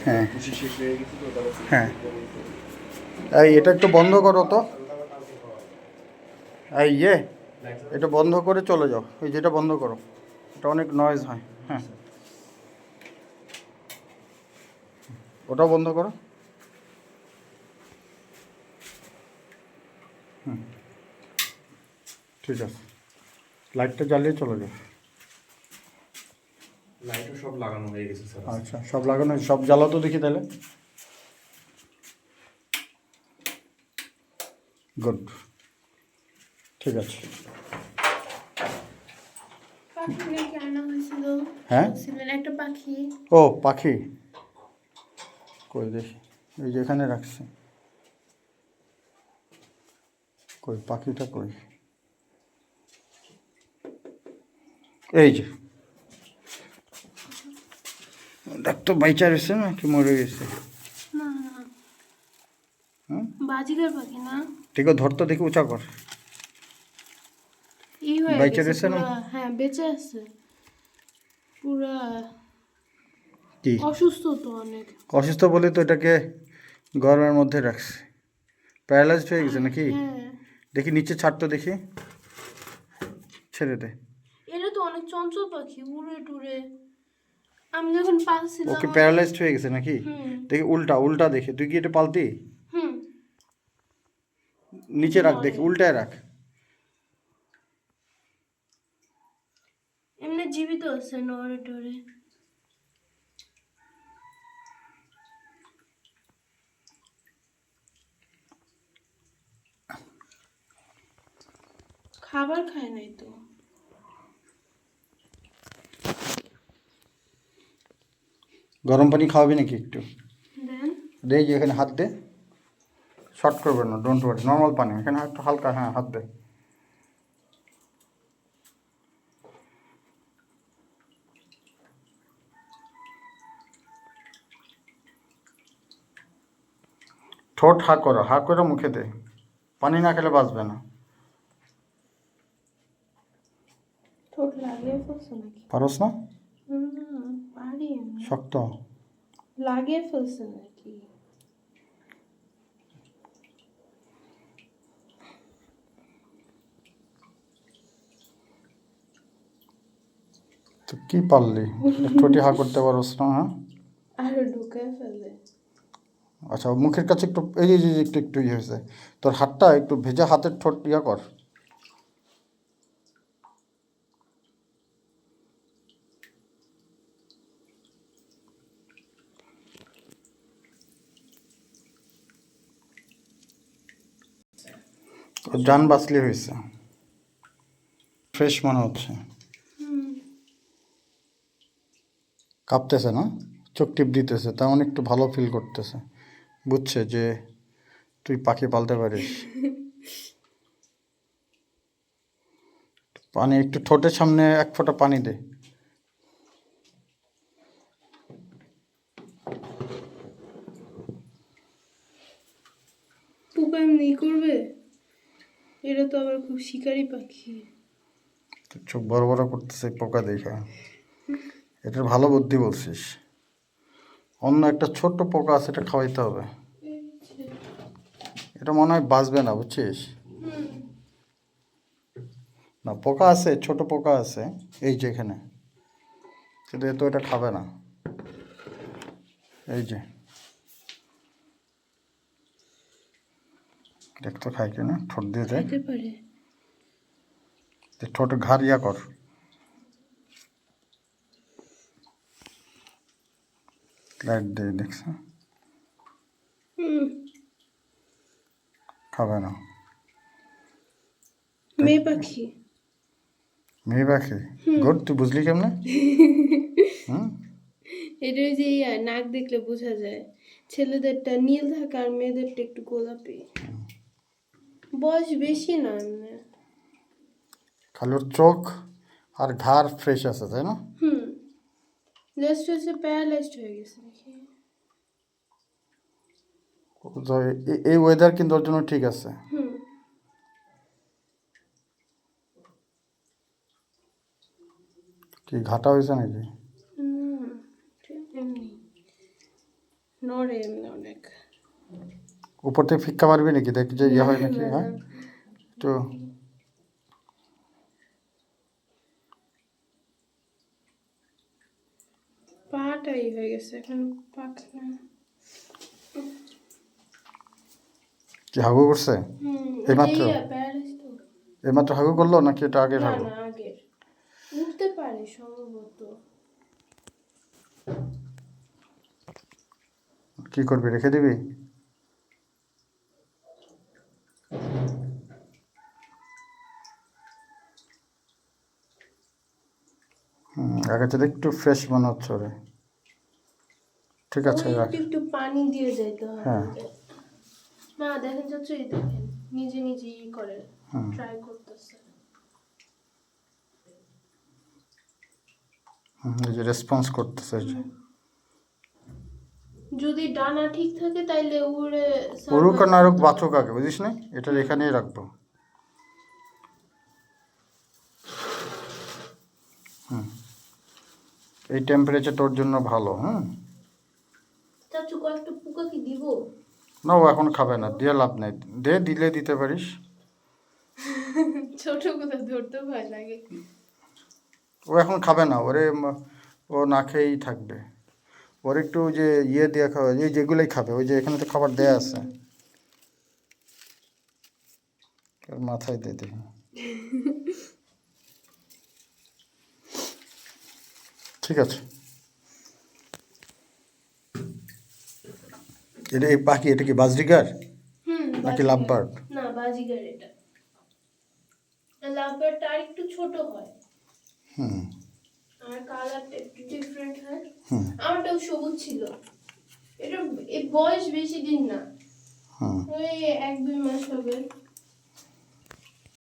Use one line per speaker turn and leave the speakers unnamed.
হ্যাঁ
খুশি শেষ হয়ে গেছে তো তারা
হ্যাঁ এই এটা একটু বন্ধ করো তো এই এটা বন্ধ করে চলে যাও এই যেটা বন্ধ করো এটা অনেক নয়েজ হয় হ্যাঁ ওটাও বন্ধ করো হুম ঠিক আছে লাইটটা জ্বালিয়ে চলে যাও
লাইটও সব লাগানো হয়ে গেছে স্যার
আচ্ছা সব লাগানো সব জ্বালাও তো দেখি তাহলে গুড ঠিক আছে
পাখি নাকি আনা হয়েছিল
হ্যাঁ
বলছিলেন একটা পাখি
ও পাখি কই দেখি এই যে এখানে রাখছি কই পাখিটা কই এই যে দেখ তো বাইচা রয়েছে না কি মরে গেছে
না না
হুম
বাজিকার পাখি না
ঠিক আছে ধর তো দেখি উঁচা কর
হয়ে
বেঁচে
গেছে
রয়েছে না?
পুরা, হ্যাঁ বেঁচে আছে পুরা
কি
অসুস্থ তো অনেক
অসুস্থ বলে তো এটাকে গরমের মধ্যে রাখছে প্যারালাইজড হয়ে গেছে নাকি
হ্যাঁ
দেখি নিচে ছাড় তো দেখি ছেড়ে দে
এটা তো অনেক চঞ্চল পাখি উড়ে টুরে আমি যখন পালছিলাম
ওকে প্যারালাইজড হয়ে গেছে নাকি
হুম
দেখি উল্টা উল্টা দেখে তুই কি এটা পালতি
হুম
নিচে রাখ দেখি উল্টায় রাখ
এমনি জীবিত আছে নড়ে টরে খাবার খায় নাই তো
গরম পানি খাওয়াবি নাকি একটু
দেন
দে যে এখানে হাত দে শর্ট করবে না ডোন্ট ওয়ারি নর্মাল পানি এখানে একটু হালকা হ্যাঁ হাত দে ঠোঁট হা করো মুখে দে পানি না খেলে বাঁচবে না
ঠোঁট লাগিয়ে ফেলছে নাকি
পারস না
পারি আমি।
শক্ত
লাগিয়ে ফেলছে নাকি
তো কি পারলি ঠোঁটে হা করতে পারস না হ্যাঁ
আরো ঢুকে ফেলে
আচ্ছা মুখের কাছে একটু এই যে একটু একটু ইয়ে হয়েছে তোর হাতটা একটু ভেজা হাতের ঠোঁট ইয়া কর ওর জান বাঁচলে হয়েছে ফ্রেশ মনে হচ্ছে কাঁপতেছে না চোখ টিপ দিতেছে তেমন একটু ভালো ফিল করতেছে বুঝছে যে তুই পাখি পালতে পারিস পানি একটু ঠোঁটের সামনে এক ফোঁটা পানি দে
পোকা এমনি করবে এটা তো আবার খুব শিকারি পাখি
চোখ বড় বড় করতেছে পোকা দেখা এটার ভালো বুদ্ধি বলছিস অন্য একটা ছোট্ট পোকা আছে এটা খাওয়াইতে হবে এটা মনে হয় বাঁচবে না বুঝছিস না পোকা আছে ছোট পোকা আছে এই যে এখানে কিন্তু এ তো এটা খাবে না এই যে দেখতো খাই কিনা ঠোঁট দিয়ে দেয়
খাইতে পারে
ঠোঁট ঘাড় ইয়া কর লাইট দিয়ে দেখছ খাবে না
মেয়ে পাখি
মেয়ে পাখি গুড তুই বুঝলি কেমনে হুম
এটা ওই যে নাক দেখলে বোঝা যায় ছেলেদেরটা নীল থাকে আর মেয়েদেরটা একটু গোলাপি বয়স বেশি না এমনি
খালি ওর চোখ আর ঘাড় ফ্রেশ আছে তাই না
লেস্ট হচ্ছে প্যারালাইজড হয়ে গেছে নাকি
তো এই ওয়েদার কিন্তু ওর জন্য ঠিক আছে কি ঘাটা হয়েছে নাকি
এমনি নড়ে এমনি অনেক।
উপর থেকে ফিক্কা মারবি নাকি, দেখ যে ইয়ে হয় নাকি, হ্যাঁ তো
পাটাই হয়ে গেছে এখন, পাক না।
কি হাগু করছে? এইমাত্র
প্যারালাইজ তো।
এইমাত্র হাগু করলো নাকি এটা আগের
না
হাগু?
না আগের। উঠতে পারে সম্ভবত।
কি করবি, রেখে দিবি? আগের থেকে একটু ফ্রেশ মনে হচ্ছে ওরে। ঠিক আছে
ওই
রাখ।
একটু একটু পানি দিয়ে যাইতে হবে
হ্যাঁ।
আমাদের। না দেখেন চাচু, এই দেখেন নিজে নিজে ই করে, ট্রাই করতেছে।
এই যে রেসপন্স করতেছে এই যে।
যদি ডানা ঠিক থাকে তাইলে উড়ে
উড়ুক আর না উড়ুক, বাঁচুক আগে, বুঝিস না, এটা এখানেই রাখবো। এই টেম্পারেচার তোর জন্য ভালো।
চাচু কয়েকটা পোকা কি দিব?
না, ও এখন খাবে না, দিয়ে লাভ নেই, দিলে দিতে পারিস।
ছোট কোথা ধরতে ভয় লাগে।
ও এখন খাবে না, ও না খেয়েই থাকবে। ওর একটু যে ইয়ে দিয়ে খাওয়া, এই যেগুলোই খাবে, ওই যে এখানে তো খাবার দেয়া আছে, ওর মাথায় দিয়ে দিই। ঠিক আছে। এটা এই পাখি, এটা কি বাজরিগার নাকি লাভবার্ড?
না বাজিগার এটা। লাভবার্ডটা আর একটু ছোট হয়। আর কালারটা একটু ডিফারেন্ট হয়। আমারটাও সবুজ ছিল। এটা এই বয়স বেশি দিন না, ওই 1-2 মাস হবে।